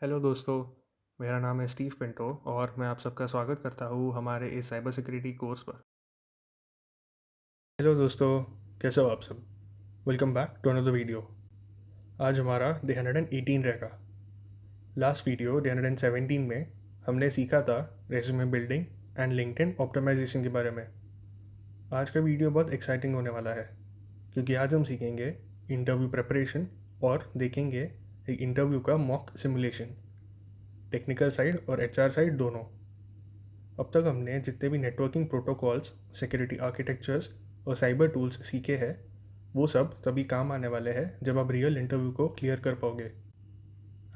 Hello दोस्तों, मेरा नाम है स्टीव पिंटो और मैं आप सबका स्वागत करता हूँ हमारे इस साइबर सिक्योरिटी कोर्स पर। हेलो दोस्तों, कैसे हो आप सब? Welcome back to another video. आज हमारा डे 118 रहेगा। लास्ट वीडियो डे 117 में हमने सीखा था resume building and LinkedIn optimisation के बारे में। आज का वीडियो बहुत एक्साइटिंग होने वाला है क्योंकि आज हम सीखेंगे इंटरव्यू प्रिपरेशन और देखेंगे एक इंटरव्यू का मॉक सिमुलेशन, टेक्निकल साइड और एचआर साइड दोनों। अब तक हमने जितने भी नेटवर्किंग प्रोटोकॉल्स, सिक्योरिटी आर्किटेक्चर्स और साइबर टूल्स सीखे हैं, वो सब तभी काम आने वाले हैं जब आप रियल इंटरव्यू को क्लियर कर पाओगे।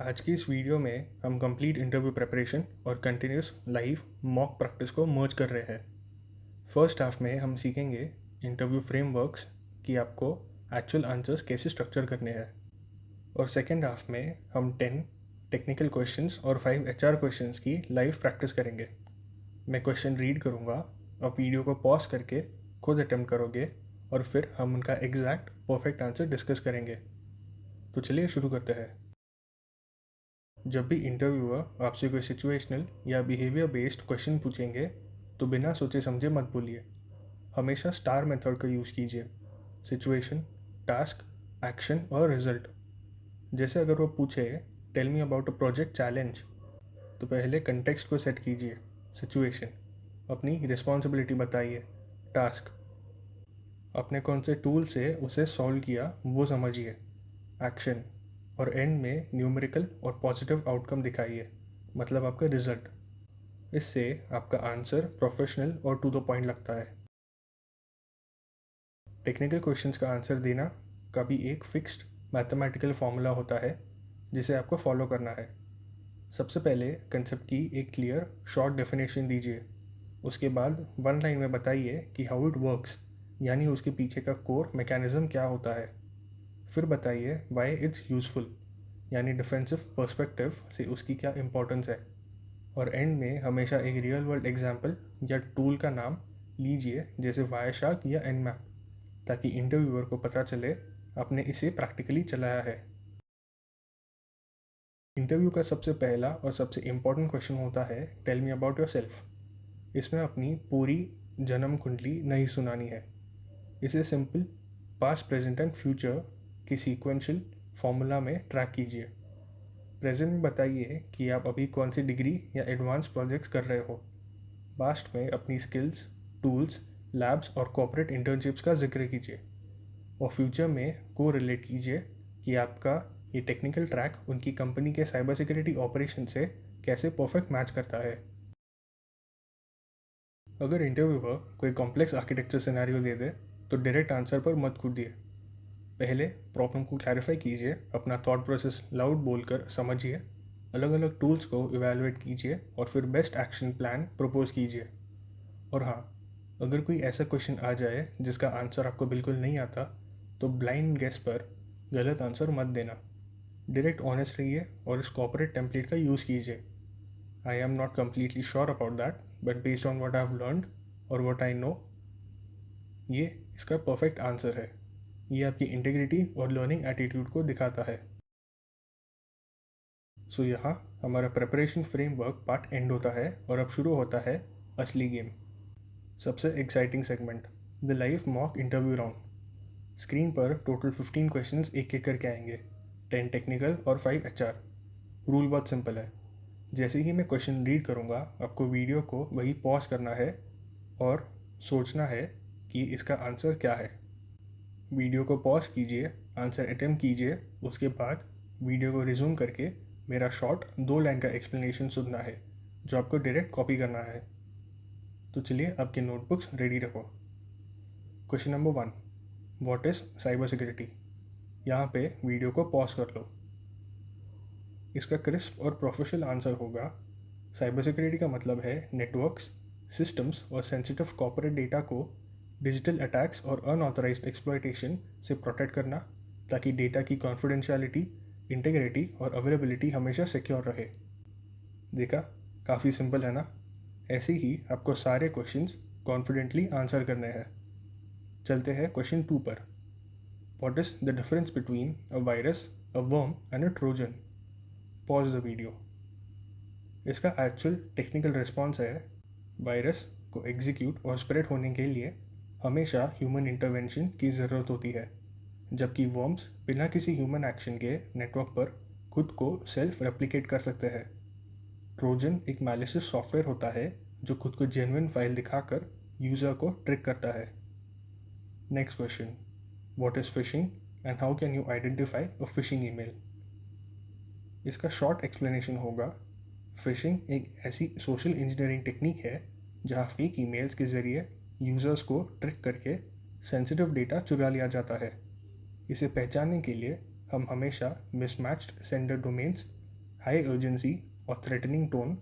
आज की इस वीडियो में हम कंप्लीट इंटरव्यू प्रिपरेशन और कंटिन्यूस लाइव मॉक प्रैक्टिस को मर्ज कर रहे हैं। फर्स्ट हाफ में हम सीखेंगे इंटरव्यू फ्रेमवर्क्स कि आपको एक्चुअल आंसर्स कैसे स्ट्रक्चर करने हैं, और सेकेंड हाफ में हम 10 टेक्निकल क्वेश्चंस और 5 एचआर क्वेश्चंस की लाइव प्रैक्टिस करेंगे। मैं क्वेश्चन रीड करूँगा, आप वीडियो को पॉज करके खुद अटेम्प्ट करोगे और फिर हम उनका एग्जैक्ट परफेक्ट आंसर डिस्कस करेंगे। तो चलिए शुरू करते हैं। जब भी इंटरव्यूअर आपसे कोई सिचुएशनल या बिहेवियर बेस्ड क्वेश्चन पूछेंगे तो बिना सोचे समझे मत बोलिए। हमेशा स्टार मेथड का यूज़ कीजिए: सिचुएशन, टास्क, एक्शन और रिजल्ट। जैसे अगर वो पूछे tell me about a project challenge, तो पहले कंटेक्स्ट को सेट कीजिए: सिचुएशन, अपनी रिस्पॉन्सिबिलिटी बताइए; टास्क, अपने कौन से टूल से उसे सॉल्व किया वो समझिए; एक्शन, और एंड में न्यूमेरिकल और पॉजिटिव आउटकम दिखाइए, मतलब आपका रिजल्ट। इससे आपका आंसर प्रोफेशनल और टू द पॉइंट लगता है। टेक्निकल क्वेश्चंस का आंसर देना का भी एक फिक्स्ड मैथमेटिकल फॉर्मूला होता है जिसे आपको फॉलो करना है। सबसे पहले कंसेप्ट की एक क्लियर शॉर्ट डेफिनेशन दीजिए। उसके बाद वन लाइन में बताइए कि हाउ इट वर्क्स, यानी उसके पीछे का कोर मैकेनिज्म क्या होता है। फिर बताइए वाई इट्स यूज़फुल, यानी डिफेंसिव पर्सपेक्टिव से उसकी क्या इंपॉर्टेंस है। और एंड में हमेशा एक रियल वर्ल्ड एग्जाम्पल या टूल का नाम लीजिए, जैसे वायरशार्क या एनमैप, ताकि इंटरव्यूअर को पता चले आपने इसे प्रैक्टिकली चलाया है। इंटरव्यू का सबसे पहला और सबसे इम्पॉर्टेंट क्वेश्चन होता है tell me about yourself. इसमें अपनी पूरी जन्म कुंडली नहीं सुनानी है। इसे simple past, present and future की सीक्वेंशियल फॉर्मूला में ट्रैक कीजिए। प्रेजेंट में बताइए कि आप अभी कौन सी डिग्री या एडवांस प्रोजेक्ट्स कर रहे हो। पास्ट में अपनी स्किल्स, टूल्स, लैब्स और कॉर्पोरेट इंटर्नशिप्स का जिक्र कीजिए। और फ्यूचर में को रिलेट कीजिए कि आपका ये टेक्निकल ट्रैक उनकी कंपनी के साइबर सिक्योरिटी ऑपरेशन से कैसे परफेक्ट मैच करता है। अगर इंटरव्यूअर कोई कॉम्प्लेक्स आर्किटेक्चर सिनेरियो दे दे तो डायरेक्ट आंसर पर मत कूदिए। पहले प्रॉब्लम को क्लैरिफाई कीजिए, अपना थॉट प्रोसेस लाउड बोलकर समझिए, अलग अलग टूल्स को इवैल्यूएट कीजिए और फिर बेस्ट एक्शन प्लान प्रपोज कीजिए। और हाँ, अगर कोई ऐसा क्वेश्चन आ जाए जिसका आंसर आपको बिल्कुल नहीं आता, तो ब्लाइंड गेस पर गलत आंसर मत देना। डायरेक्ट ऑनेस्ट रहिए और इस कॉर्पोरेट टेम्पलेट का यूज़ कीजिए: I am not completely sure about that, but based on what I have learned और वट आई नो, ये इसका परफेक्ट आंसर है। ये आपकी इंटीग्रिटी और लर्निंग एटीट्यूड को दिखाता है। सो यहाँ हमारा प्रिपरेशन फ्रेमवर्क पार्ट एंड होता है और अब शुरू होता है असली गेम। सबसे exciting segment, the live mock interview round. Screen पर टोटल 15 क्वेश्चंस एक एक करके आएंगे, 10 टेक्निकल और 5 एचआर। रूल बहुत सिंपल है। जैसे ही मैं क्वेश्चन रीड करूँगा, आपको वीडियो को वही पॉज करना है और सोचना है कि इसका आंसर क्या है। वीडियो को पॉज कीजिए, आंसर अटेम्प्ट कीजिए, उसके बाद वीडियो को रिज्यूम करके मेरा शॉर्ट 2 लाइन का एक्सप्लेनेशन सुनना है जो आपको डायरेक्ट कॉपी करना है। तो चलिए आपके नोटबुक्स रेडी रखो। Question number 1, what is cyber security. यहाँ पे वीडियो को पॉज कर लो। इसका क्रिस्प और प्रोफेशनल आंसर होगा: साइबर सिक्योरिटी का मतलब है नेटवर्क्स, सिस्टम्स और सेंसिटिव कॉर्पोरेट डेटा को डिजिटल अटैक्स और अनऑथराइज्ड एक्सप्लॉयटेशन से प्रोटेक्ट करना, ताकि डेटा की कॉन्फिडेंशियलिटी, इंटीग्रिटी और अवेलेबिलिटी हमेशा सिक्योर रहे। देखा, काफ़ी सिंपल है ना? ऐसे ही आपको सारे क्वेश्चंस कॉन्फिडेंटली आंसर करने हैं। चलते हैं क्वेश्चन 2 पर। What is the difference between a virus, a worm and a Trojan. Pause the video. इसका एक्चुअल टेक्निकल रिस्पॉन्स है, वायरस को एग्जीक्यूट और स्प्रेड होने के लिए हमेशा ह्यूमन इंटरवेंशन की ज़रूरत होती है, जबकि वर्म्स बिना किसी ह्यूमन एक्शन के नेटवर्क पर खुद को सेल्फ रेप्लिकेट कर सकते हैं। ट्रोजन एक मैलिशियस सॉफ्टवेयर होता है जो खुद को जेन्युइन फाइल दिखाकर यूज़र को ट्रिक करता है। Next question, what is fishing and how can you identify a phishing email? इसका शॉर्ट एक्सप्लेनेशन होगा, फिशिंग एक ऐसी सोशल इंजीनियरिंग टेक्निक है जहां फेक ईमेल्स के ज़रिए यूज़र्स को ट्रिक करके सेंसिटिव डेटा चुरा लिया जाता है। इसे पहचानने के लिए हम हमेशा mismatched sender domains, high urgency और थ्रेटनिंग टोन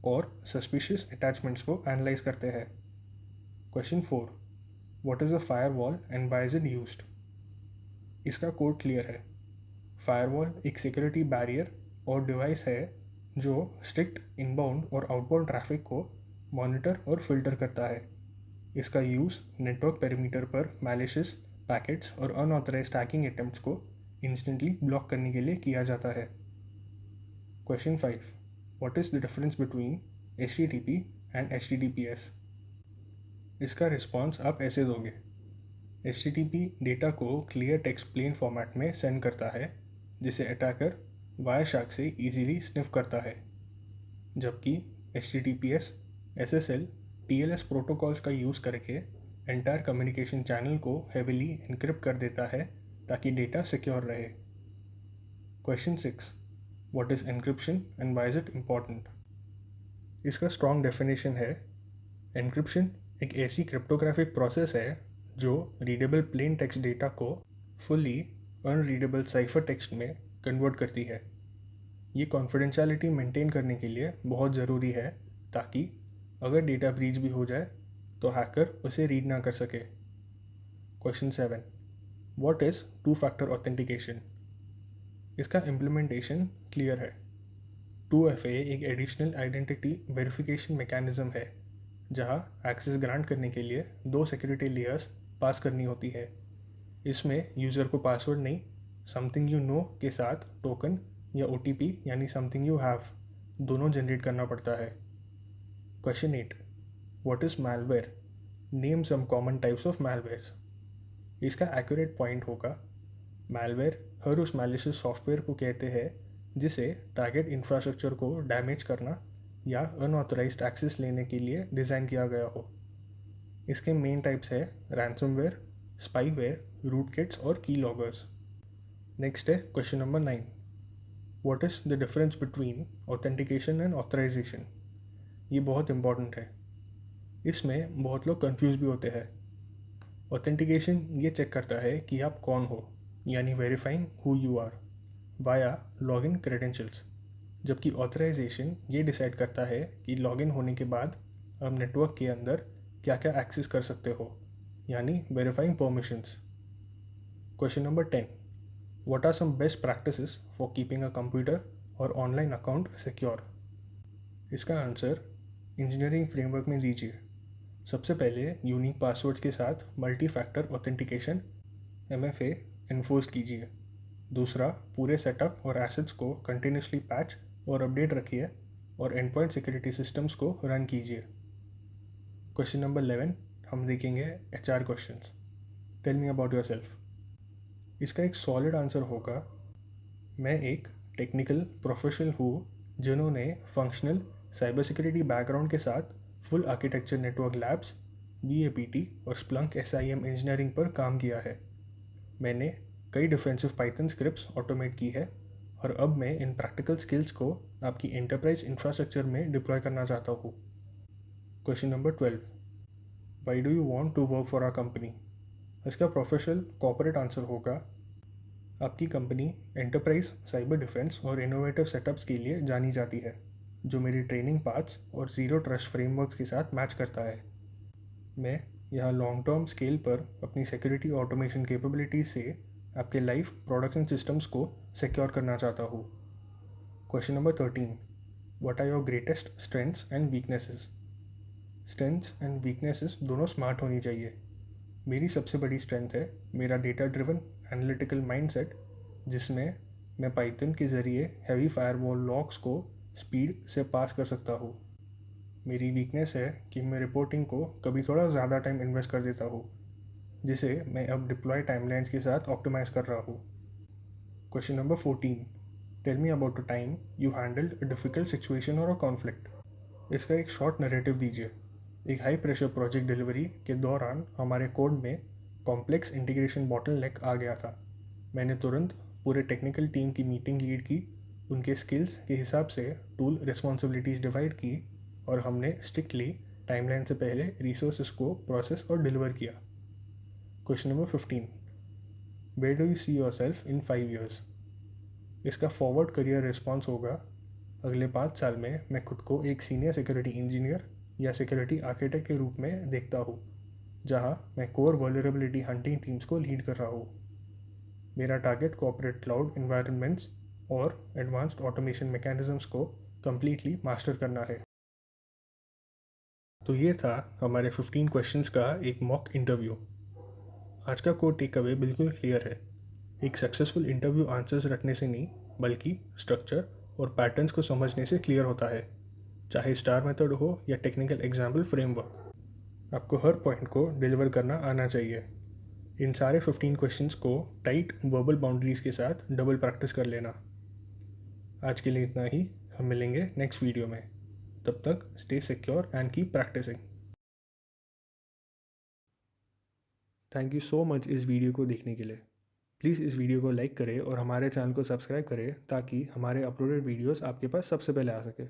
और सस्पिशियस अटैचमेंट्स को एनालाइज करते हैं। Question 4, what is a firewall and why is it used? इसका कोड क्लियर है। फायरवॉल एक सिक्योरिटी बैरियर और डिवाइस है जो स्ट्रिक्ट इनबाउंड और आउटबाउंड ट्रैफिक को मॉनिटर और फिल्टर करता है। इसका यूज़ नेटवर्क पेरीमीटर पर मैलिशियस पैकेट्स और अनऑथराइज्ड टैगिंग अटेम्प्ट्स को इंस्टेंटली ब्लॉक करने के लिए किया जाता है। Question 5, what is the difference between HTTP and HTTPS? इसका रिस्पॉन्स आप ऐसे दोगे, HTTP डेटा को क्लियर टेक्स्ट प्लेन फॉर्मेट में सेंड करता है जिसे अटैकर वायरशार्क से इजीली स्निफ करता है, जबकि HTTPS SSL TLS प्रोटोकॉल्स का यूज़ करके एंटायर कम्युनिकेशन चैनल को हेविली इनक्रिप्ट कर देता है ताकि डेटा सिक्योर रहे। Question 6, what is encryption and why is it important? इसका स्ट्रॉन्ग डेफिनेशन है, एन्क्रिप्शन एक ऐसी क्रिप्टोग्राफिक प्रोसेस है जो रीडेबल प्लेन टेक्स्ट डेटा को फुली अनरीडेबल साइफर टेक्स्ट में कन्वर्ट करती है। ये कॉन्फिडेंशियलिटी मेंटेन करने के लिए बहुत ज़रूरी है ताकि अगर डेटा ब्रीच भी हो जाए तो हैकर उसे रीड ना कर सके। Question 7, what is two factor authentication? इसका इम्प्लीमेंटेशन क्लियर है। 2FA एक एडिशनल आइडेंटिटी वेरिफिकेशन मैकेनिज्म है जहां एक्सेस ग्रांट करने के लिए 2 सिक्योरिटी लेयर्स पास करनी होती है। इसमें यूज़र को पासवर्ड नहीं, समथिंग यू नो के साथ टोकन या OTP यानी समथिंग यू हैव दोनों जनरेट करना पड़ता है। Question 8, what is malware? Name some common types of malwares. इसका एक्यूरेट पॉइंट होगा, मैलवेयर हर उस मैलिशियस सॉफ्टवेयर को कहते हैं जिसे टारगेट इंफ्रास्ट्रक्चर को डैमेज करना या अनऑथराइज्ड एक्सेस लेने के लिए डिज़ाइन किया गया हो। इसके मेन टाइप्स है रैंसमवेयर, स्पाईवेयर, रूटकिट्स और की लॉगर्स। नेक्स्ट है question number 9, what is the difference between authentication and authorisation? ये बहुत इंपॉर्टेंट है, इसमें बहुत लोग कंफ्यूज भी होते हैं। ऑथेंटिकेशन ये चेक करता है कि आप कौन हो, यानी verifying who you are via login credentials, जबकि ऑथराइजेशन ये डिसाइड करता है कि लॉगिन होने के बाद आप नेटवर्क के अंदर क्या क्या एक्सेस कर सकते हो, यानी verifying permissions. Question number 10, what are some best practices for keeping a computer और ऑनलाइन अकाउंट सिक्योर? इसका आंसर इंजीनियरिंग फ्रेमवर्क में दीजिए। सबसे पहले यूनिक पासवर्ड्स के साथ multi factor authentication MFA enforce कीजिए। दूसरा, पूरे सेटअप और एसेट्स को कंटिन्यूसली पैच और अपडेट रखिए और एंड पॉइंट सिक्योरिटी सिस्टम्स को रन कीजिए। क्वेश्चन नंबर 11 हम देखेंगे HR questions. Tell me about yourself. इसका एक सॉलिड आंसर होगा, मैं एक टेक्निकल प्रोफेशनल हूँ जिन्होंने फंक्शनल साइबर सिक्योरिटी बैकग्राउंड के साथ full architecture network labs, BAPT और स्प्लंक SIM इंजीनियरिंग पर काम किया है। मैंने कई डिफेंसिव पाइथन स्क्रिप्ट्स ऑटोमेट की है और अब मैं इन प्रैक्टिकल स्किल्स को आपकी एंटरप्राइज इंफ्रास्ट्रक्चर में डिप्लॉय करना चाहता हूँ। Question number 12, why do you want to work for our company? इसका प्रोफेशनल कॉर्पोरेट आंसर होगा, आपकी कंपनी एंटरप्राइज साइबर डिफेंस और इनोवेटिव सेटअप्स के लिए जानी जाती है जो मेरी ट्रेनिंग पाथ्स और ज़ीरो ट्रस्ट फ्रेमवर्क्स के साथ मैच करता है। मैं यहाँ लॉन्ग टर्म स्केल पर अपनी सिक्योरिटी ऑटोमेशन कैपेबिलिटीज से आपके लाइव प्रोडक्शन सिस्टम्स को सिक्योर करना चाहता हूँ। Question number 13, what are your greatest strengths and weaknesses? Strengths and weaknesses दोनों स्मार्ट होनी चाहिए। मेरी सबसे बड़ी स्ट्रेंथ है मेरा डेटा ड्रिवन एनालिटिकल माइंडसेट, जिसमें मैं पाइथन के ज़रिए हैवी फायरवॉल लॉक्स को स्पीड से पास कर सकता हूँ। मेरी वीकनेस है कि मैं रिपोर्टिंग को कभी थोड़ा ज़्यादा टाइम इन्वेस्ट कर देता हूँ, जिसे मैं अब डिप्लॉय टाइमलाइंस के साथ ऑप्टिमाइज़ कर रहा हूँ। Question number 14, tell me about a time you handled a difficult situation और अ कॉन्फ्लिक्ट। इसका एक शॉर्ट नरेटिव दीजिए। एक हाई प्रेशर प्रोजेक्ट डिलीवरी के दौरान हमारे कोड में कॉम्प्लेक्स इंटीग्रेशन बॉटलनेक आ गया था। मैंने तुरंत पूरे टेक्निकल टीम की मीटिंग लीड की, उनके स्किल्स के हिसाब से टूल रिस्पॉन्सिबिलिटीज़ डिवाइड की और हमने स्ट्रिक्टली टाइमलाइन से पहले रिसोर्सेज को प्रोसेस और डिलीवर किया। Question number 15, where do you see yourself in 5 years। इसका फॉरवर्ड करियर रिस्पॉन्स होगा, अगले 5 साल में मैं खुद को एक सीनियर सिक्योरिटी इंजीनियर या सिक्योरिटी आर्किटेक्ट के रूप में देखता हूँ, जहाँ मैं कोर वल्नरेबिलिटी हंटिंग टीम्स को लीड कर रहा हूँ। मेरा टारगेट कॉर्पोरेट क्लाउड इन्वायरमेंट्स और एडवांस्ड ऑटोमेशन मैकेनिज्म्स को कम्प्लीटली मास्टर करना है। तो ये था हमारे 15 क्वेश्चंस का एक मॉक इंटरव्यू। आज का कोर टेक अवे बिल्कुल क्लियर है। एक सक्सेसफुल इंटरव्यू आंसर्स रखने से नहीं, बल्कि स्ट्रक्चर और पैटर्न्स को समझने से क्लियर होता है, चाहे स्टार मेथड हो या टेक्निकल एग्जाम्पल फ्रेमवर्क। आपको हर पॉइंट को डिलीवर करना आना चाहिए। इन सारे 15 क्वेश्चंस को टाइट वर्बल बाउंड्रीज के साथ डबल प्रैक्टिस कर लेना। आज के लिए इतना ही, हम मिलेंगे नेक्स्ट वीडियो में। तब तक stay secure and keep practising. Thank you so much इस वीडियो को देखने के लिए। प्लीज़ इस वीडियो को लाइक करें और हमारे चैनल को सब्सक्राइब करें ताकि हमारे अपलोडेड वीडियोस आपके पास सबसे पहले आ सके।